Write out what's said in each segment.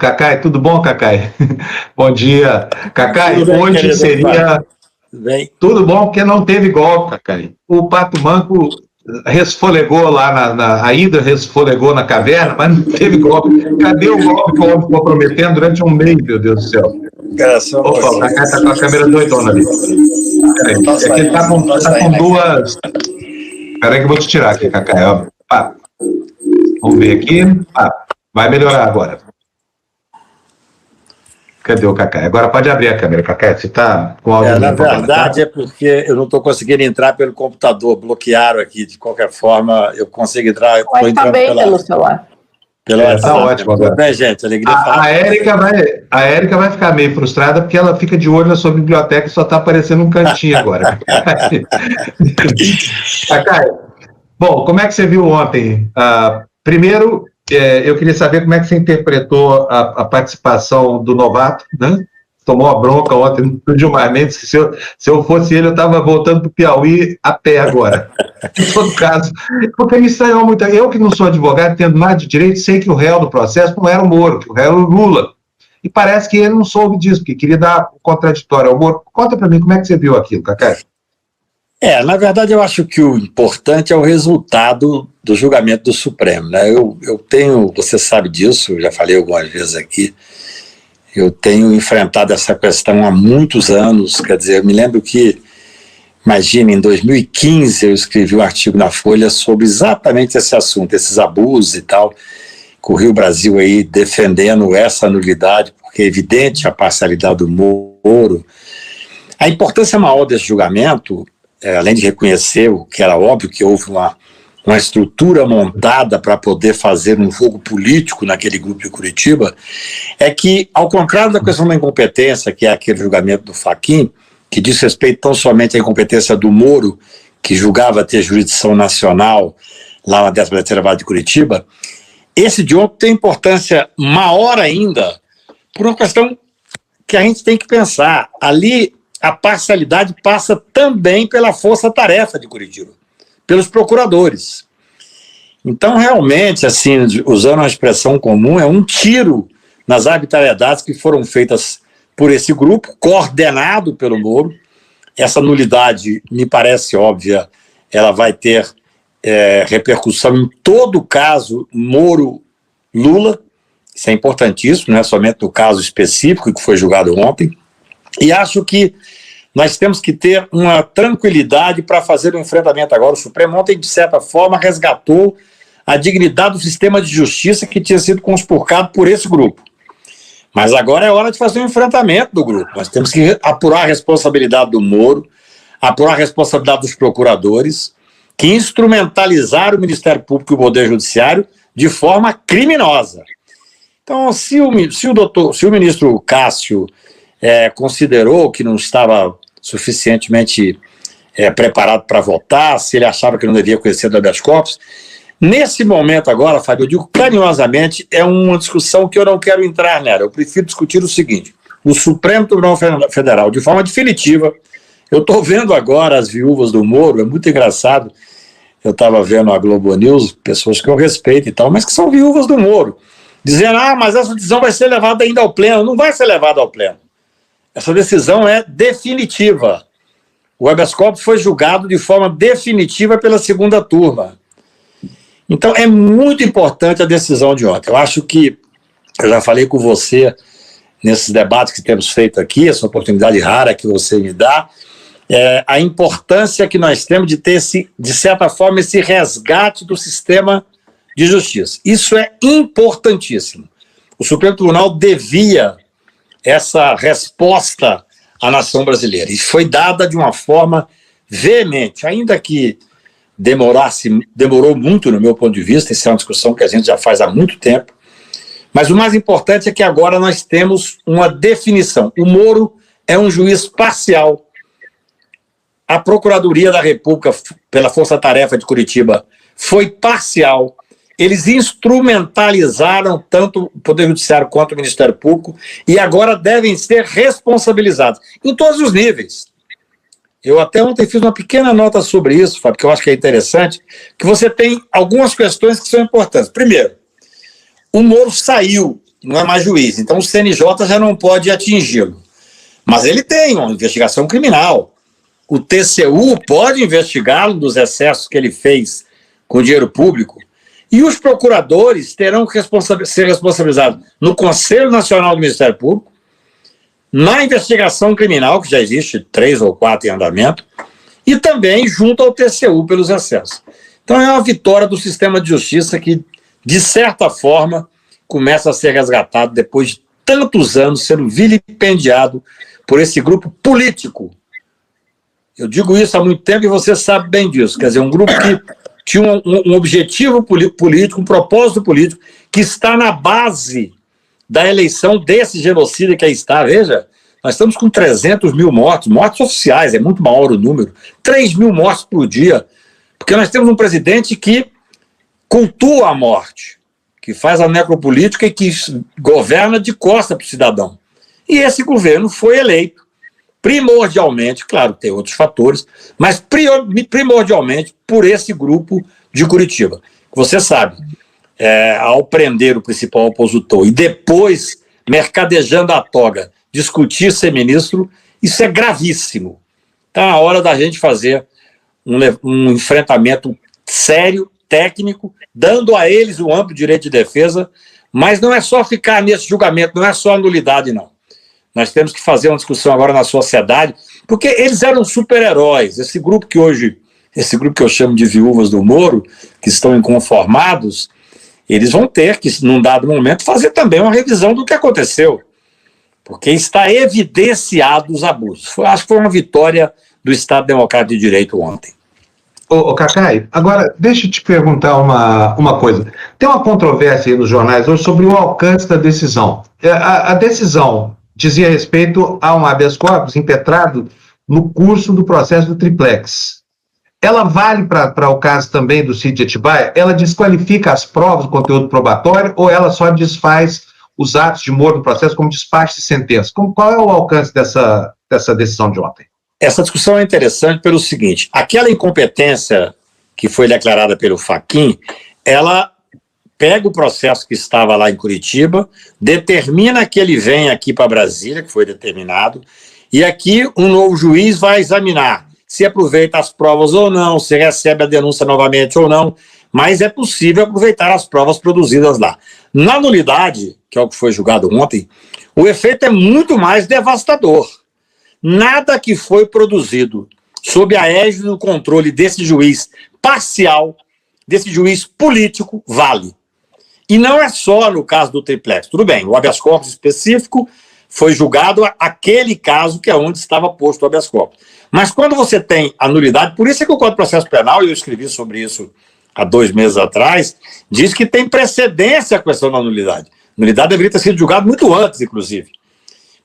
Cacai, tudo bom, Cacai? Bom dia. Cacai, Tudo bem, hoje querido? seria Bem, tudo bom porque não teve golpe, Cacai. O Pato Manco resfolegou lá a Hidra resfolegou na caverna, mas não teve golpe. Cadê o golpe que o homem ficou prometendo durante um mês, meu Deus do céu? graças a Opa, o Cacai está com a câmera doidona ali. Peraí, é que ele tá com duas... Peraí que eu vou te tirar aqui, Cacai. Ó. Ah, vamos ver aqui. Vai melhorar agora. Cadê o Cacai? Agora pode abrir a câmera, Cacai. Você está com áudio na no problema, verdade tá? é porque eu não estou conseguindo entrar pelo computador, bloquearam aqui. De qualquer forma, eu consigo entrar. Mas está bem pelo celular. Tá ótimo agora. Tudo bem, gente? Alegria falar. A Érica vai ficar meio frustrada porque ela fica de olho na sua biblioteca e só está aparecendo um cantinho agora. Cacai, bom, como é que você viu ontem? Primeiro, eu queria saber como é que você interpretou a participação do novato, né? Tomou a bronca ontem do Gilmar Mendes, que se eu fosse ele, eu estava voltando para o Piauí a pé agora. Em todo caso, porque me estranhou muito. Eu que não sou advogado, tendo nada de direito, sei que o réu do processo não era o Moro, que o réu era o Lula. E parece que ele não soube disso, porque queria dar o contraditório ao Moro. Conta para mim, como é que você viu aquilo, Cacai? Na verdade, eu acho que o importante é o resultado do julgamento do Supremo, né? Eu tenho, você sabe disso, eu já falei algumas vezes aqui, eu tenho enfrentado essa questão há muitos anos, quer dizer, eu me lembro que, imagina, em 2015 eu escrevi um artigo na Folha sobre exatamente esse assunto, esses abusos e tal, corri o Brasil aí defendendo essa nulidade, porque é evidente a parcialidade do Moro. A importância maior desse julgamento, além de reconhecer o que era óbvio, que houve uma estrutura montada para poder fazer um jogo político naquele grupo de Curitiba, é que, ao contrário da questão da incompetência, que é aquele julgamento do Fachin, que diz respeito tão somente à incompetência do Moro, que julgava ter jurisdição nacional lá na 13ª Vara de Curitiba, esse de ontem tem importância maior ainda por uma questão que a gente tem que pensar. Ali, a parcialidade passa também pela força-tarefa de Curitiba, pelos procuradores. Então, realmente, assim, usando uma expressão comum, é um tiro nas arbitrariedades que foram feitas por esse grupo, coordenado pelo Moro. Essa nulidade, me parece óbvia, ela vai ter repercussão em todo o caso Moro-Lula. Isso é importantíssimo, não é somente no caso específico que foi julgado ontem. E acho que nós temos que ter uma tranquilidade para fazer o enfrentamento agora. O Supremo ontem, de certa forma, resgatou a dignidade do sistema de justiça que tinha sido conspurcado por esse grupo. Mas agora é hora de fazer o enfrentamento do grupo. Nós temos que apurar a responsabilidade do Moro, apurar a responsabilidade dos procuradores, que instrumentalizaram o Ministério Público e o Poder Judiciário de forma criminosa. Então, se o ministro Cássio considerou que não estava suficientemente preparado para votar, se ele achava que não devia conhecer do habeas corpus, nesse momento agora, Fábio, eu digo carinhosamente, é uma discussão que eu não quero entrar nela. Eu prefiro discutir o seguinte: o Supremo Tribunal Federal, de forma definitiva, eu estou vendo agora as viúvas do Moro, é muito engraçado, eu estava vendo a Globo News, pessoas que eu respeito e tal, mas que são viúvas do Moro, dizendo, mas essa decisão vai ser levada ainda ao pleno. Não vai ser levada ao pleno. Essa decisão é definitiva. O habeas corpus foi julgado de forma definitiva pela segunda turma. Então, é muito importante a decisão de ontem. Eu acho que, eu já falei com você nesses debates que temos feito aqui, essa oportunidade rara que você me dá, a importância que nós temos de ter, de certa forma, esse resgate do sistema de justiça. Isso é importantíssimo. O Supremo Tribunal devia essa resposta à nação brasileira. E foi dada de uma forma veemente, ainda que demorou muito no meu ponto de vista, isso é uma discussão que a gente já faz há muito tempo, mas o mais importante é que agora nós temos uma definição. O Moro é um juiz parcial. A Procuradoria da República, pela Força Tarefa de Curitiba, foi parcial. Eles instrumentalizaram tanto o Poder Judiciário quanto o Ministério Público e agora devem ser responsabilizados em todos os níveis. Eu até ontem fiz uma pequena nota sobre isso, Fábio, que eu acho que é interessante, que você tem algumas questões que são importantes. Primeiro, o Moro saiu não é mais juiz. Então o CNJ já não pode atingi-lo. Mas ele tem uma investigação criminal. O TCU pode investigá-lo dos excessos que ele fez com dinheiro público. E os procuradores terão que ser responsabilizados no Conselho Nacional do Ministério Público, na investigação criminal, que já existe 3 ou 4 em andamento, e também junto ao TCU pelos excessos. Então é uma vitória do sistema de justiça que, de certa forma, começa a ser resgatado depois de tantos anos sendo vilipendiado por esse grupo político. Eu digo isso há muito tempo e você sabe bem disso. Quer dizer, um grupo que tinha um objetivo político, um propósito político, que está na base da eleição desse genocida que aí está. Veja, nós estamos com 300 mil mortos oficiais, é muito maior o número, 3 mil mortes por dia, porque nós temos um presidente que cultua a morte, que faz a necropolítica e que governa de costa para o cidadão. E esse governo foi eleito primordialmente, claro, tem outros fatores, mas primordialmente por esse grupo de Curitiba. Você sabe, ao prender o principal opositor e depois, mercadejando a toga, discutir ser ministro, isso é gravíssimo. Está na hora da gente fazer um enfrentamento sério, técnico, dando a eles o amplo direito de defesa, mas não é só ficar nesse julgamento, não é só nulidade, não. Nós temos que fazer uma discussão agora na sociedade, porque eles eram super-heróis. Esse grupo que eu chamo de viúvas do Moro, que estão inconformados, eles vão ter que, num dado momento, fazer também uma revisão do que aconteceu, porque está evidenciado os abusos. Acho que foi uma vitória do Estado Democrático de Direito ontem. Ô Cacai, agora deixa eu te perguntar uma coisa. Tem uma controvérsia aí nos jornais hoje sobre o alcance da decisão. A decisão dizia respeito a um habeas corpus impetrado no curso do processo do triplex. Ela vale para o caso também do sítio de Atibaia? Ela desqualifica as provas do conteúdo probatório ou ela só desfaz os atos de Moro no processo como despacho de sentença? Qual é o alcance dessa decisão de ontem? Essa discussão é interessante pelo seguinte: aquela incompetência que foi declarada pelo Fachin, ela pega o processo que estava lá em Curitiba, determina que ele venha aqui para Brasília, que foi determinado, e aqui um novo juiz vai examinar se aproveita as provas ou não, se recebe a denúncia novamente ou não, mas é possível aproveitar as provas produzidas lá. Na nulidade, que é o que foi julgado ontem, o efeito é muito mais devastador. Nada que foi produzido sob a égide do controle desse juiz parcial, desse juiz político, vale. E não é só no caso do triplex. Tudo bem, o habeas corpus específico foi julgado aquele caso que é onde estava posto o habeas corpus. Mas quando você tem a nulidade, por isso é que o Código de Processo Penal, e eu escrevi sobre isso há 2 meses atrás, diz que tem precedência a questão da nulidade. A nulidade deveria ter sido julgada muito antes, inclusive.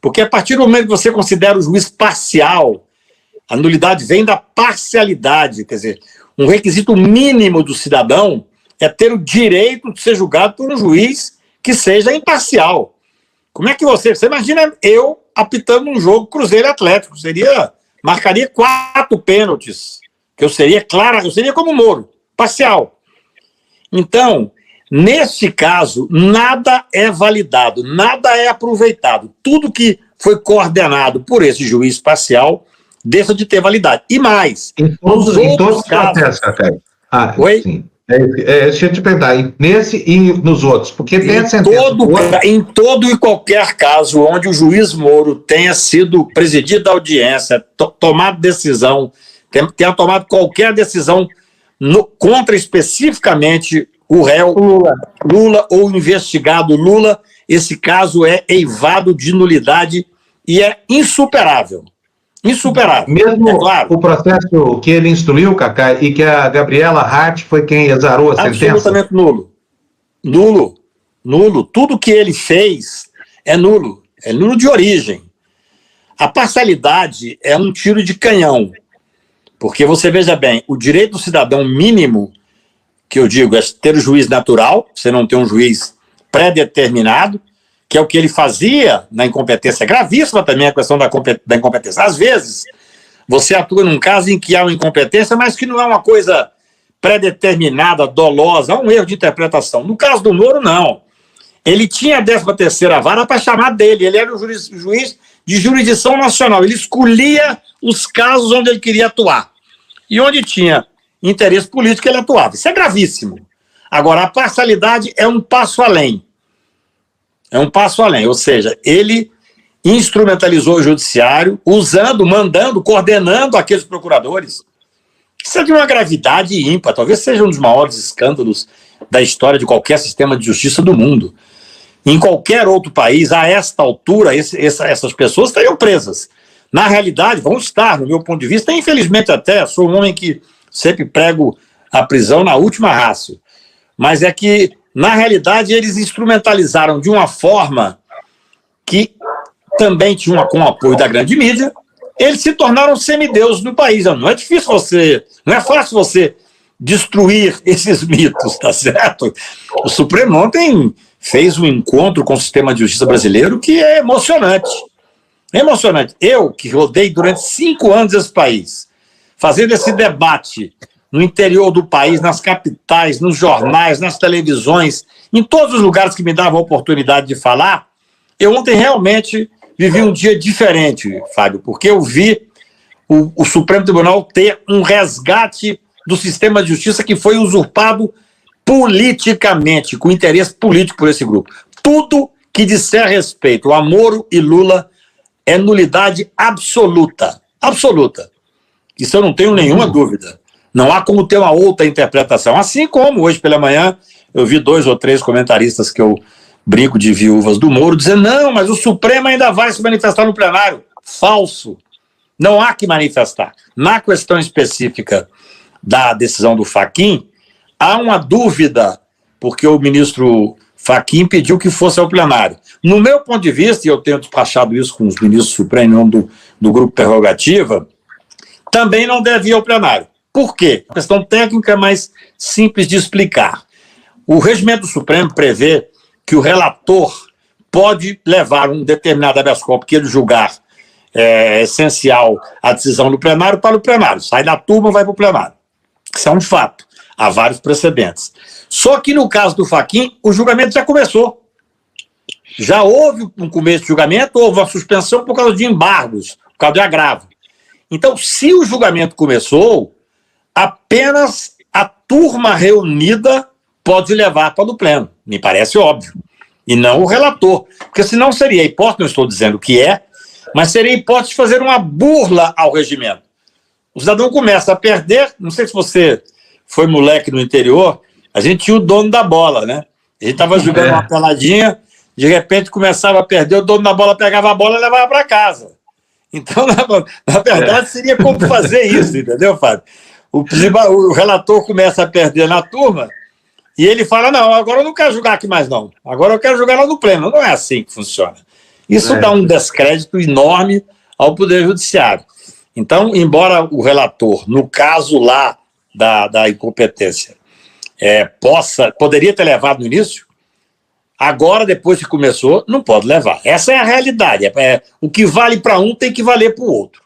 Porque a partir do momento que você considera o juiz parcial, a nulidade vem da parcialidade, quer dizer, um requisito mínimo do cidadão é ter o direito de ser julgado por um juiz que seja imparcial. Como é que você imagina eu apitando um jogo Cruzeiro Atlético, marcaria 4 pênaltis, que eu seria como Moro, parcial. Então, neste caso, nada é validado, nada é aproveitado. Tudo que foi coordenado por esse juiz parcial deixa de ter validade. E mais, em todos os casos... Oi? Sim. Deixa eu te perguntar, nesse e nos outros, porque tem a sentença... Em todo e qualquer caso onde o juiz Moro tenha sido presidido a audiência, tomado decisão, tenha tomado qualquer decisão contra especificamente o réu Lula ou o investigado Lula, esse caso é eivado de nulidade e é insuperável. Insuperável. Mesmo claro. O processo que ele instruiu, Cacá, e que a Gabriela Hart foi quem exarou a sentença? Absolutamente nulo. Nulo. Tudo que ele fez é nulo. É nulo de origem. A parcialidade é um tiro de canhão. Porque você veja bem, o direito do cidadão mínimo, que eu digo, é ter o juiz natural, você não tem um juiz pré-determinado, que é o que ele fazia na incompetência. É gravíssima também a questão da incompetência. Às vezes, você atua num caso em que há uma incompetência, mas que não é uma coisa pré-determinada, dolosa, há um erro de interpretação. No caso do Moro, não. Ele tinha a 13ª vara para chamar dele, ele era o juiz de jurisdição nacional, ele escolhia os casos onde ele queria atuar. E onde tinha interesse político, ele atuava. Isso é gravíssimo. Agora, a parcialidade é um passo além. É um passo além, ou seja, ele instrumentalizou o judiciário, usando, mandando, coordenando aqueles procuradores. Isso é de uma gravidade ímpar, talvez seja um dos maiores escândalos da história de qualquer sistema de justiça do mundo. Em qualquer outro país, a esta altura, essas pessoas estariam presas. Na realidade, vão estar, no meu ponto de vista, infelizmente até, sou um homem que sempre prego a prisão na última ratio. Mas é que, na realidade, eles instrumentalizaram de uma forma que também tinha com o apoio da grande mídia, eles se tornaram semideuses do país. Não é difícil não é fácil você destruir esses mitos, tá certo? O Supremo ontem fez um encontro com o sistema de justiça brasileiro que é emocionante. É emocionante. Eu, que rodei durante 5 anos esse país, fazendo esse debate no interior do país, nas capitais, nos jornais, nas televisões, em todos os lugares que me davam a oportunidade de falar, eu ontem realmente vivi um dia diferente, Fábio, porque eu vi o Supremo Tribunal ter um resgate do sistema de justiça que foi usurpado politicamente, com interesse político por esse grupo. Tudo que disser respeito a Moro e Lula é nulidade absoluta. Absoluta. Isso eu não tenho nenhuma dúvida. Não há como ter uma outra interpretação. Assim como hoje pela manhã eu vi 2 ou 3 comentaristas que eu brinco de viúvas do Moro dizendo, não, mas o Supremo ainda vai se manifestar no plenário. Falso. Não há que manifestar. Na questão específica da decisão do Fachin, há uma dúvida, porque o ministro Fachin pediu que fosse ao plenário. No meu ponto de vista, e eu tenho despachado isso com os ministros supremos em nome do Grupo Prerrogativa, também não deve ir ao plenário. Por quê? A questão técnica é mais simples de explicar. O regimento do Supremo prevê que o relator pode levar um determinado habeas corpus que ele julgar essencial a decisão do plenário para o plenário. Sai da turma, vai para o plenário. Isso é um fato. Há vários precedentes. Só que no caso do Fachin, o julgamento já começou. Já houve um começo de julgamento, houve uma suspensão por causa de embargos, por causa de agravo. Então, se o julgamento começou, apenas a turma reunida pode levar para o pleno. Me parece óbvio. E não o relator. Porque senão seria hipótese, não estou dizendo que é, mas seria hipótese de fazer uma burla ao regimento. O cidadão começa a perder, não sei se você foi moleque no interior, a gente tinha o dono da bola, né? A gente estava jogando uma peladinha, de repente começava a perder, o dono da bola pegava a bola e levava para casa. Então, na verdade, seria como fazer isso, entendeu, Fábio? O relator começa a perder na turma e ele fala, não, agora eu não quero jogar aqui mais não, agora eu quero jogar lá no pleno. Não é assim que funciona. Isso dá um descrédito enorme ao Poder Judiciário. Então, embora o relator, no caso lá da incompetência, poderia ter levado no início, agora, depois que começou, não pode levar. Essa é a realidade. O que vale para um tem que valer para o outro.